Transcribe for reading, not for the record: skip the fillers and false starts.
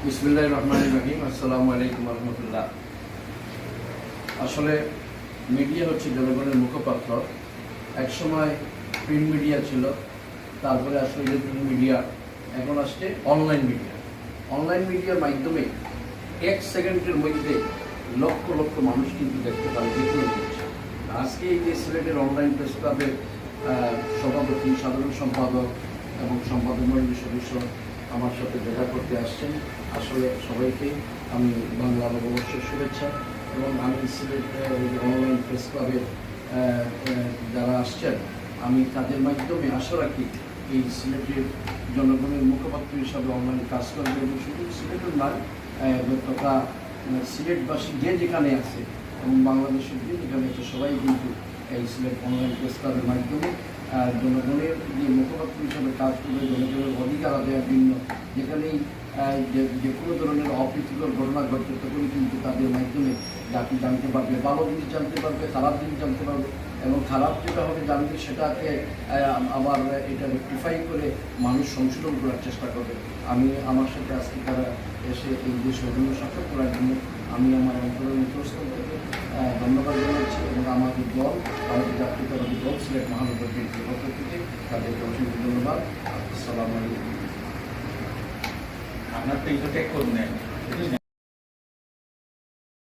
বিসমিল্লাহির রহমানির রহিম। আসসালামু আলাইকুম ওয়া রাহমাতুল্লাহ। আসলে মিডিয়া হচ্ছে জনগণের মুখপাত্র। একসময় প্রিন্ট মিডিয়া ছিল, তারপরে আসলে ইলেকট্রনিক মিডিয়া, এখন আসছে অনলাইন মিডিয়া। অনলাইন মিডিয়ার মাধ্যমে 1 সেকেন্ডের মধ্যে লক্ষ লক্ষ মানুষ কিন্তু দেখতে পারে যে কোনো জিনিস। আজকে এই যে সিলেটের অনলাইন প্রেস ক্লাবের সভাপতি, সাধারণ সম্পাদক এবং সম্পাদক মণ্ডলীর সদস্য আমার সাথে দেখা করতে আসছেন। আসলে সবাইকে আমি বাংলা নববর্ষের শুভেচ্ছা, এবং আমি সিলেট অনলাইন প্রেস ক্লাবের যারা আসছেন, আমি তাদের মাধ্যমে আশা রাখি এই সিলেটের জনগণের মুখপাত্র হিসাবে অনলাইন কাজ করবে, এবং শুধু সিলেটের নয় তথা সিলেটবাসী যে যেখানে আছে এবং বাংলাদেশের যে যেখানে আছে সবাই কিন্তু এই সিলেট অনলাইন প্রেস ক্লাবের মাধ্যমে জনগণের যে মুখপাত্র হিসাবে কাজ করবে, জনগণের অধিকার আদায়ের জন্য যেখানেই যে কোনো ধরনের অপ্রীতিকর ঘটনা ঘটছে তখনই কিন্তু তাদের মাধ্যমে জাতি জানতে পারবে, ভালো জিনিস জানতে পারবে, খারাপ জিনিস জানতে পারবে, এবং খারাপ যেটা হবে জানবে সেটাকে আবার এটা রেক্টিফাই করে মানুষ সংশোধন করার চেষ্টা করবে। আমি আমার সাথে আজকে তারা এসে এই যে সৌজন্য সাক্ষাৎ করার জন্য আমি আমার অন্তরের অন্তঃস্থল থেকে ধন্যবাদ জানাচ্ছি, এবং আমাদের দল, ভারতীয় জাতীয়তাবাদী দল সিলেট মহানগর বিএনপির পক্ষ থেকে তাদেরকে অসংখ্য ধন্যবাদ। আসসালামু আলাইকুম। আপনার তো এটা টেক করুন।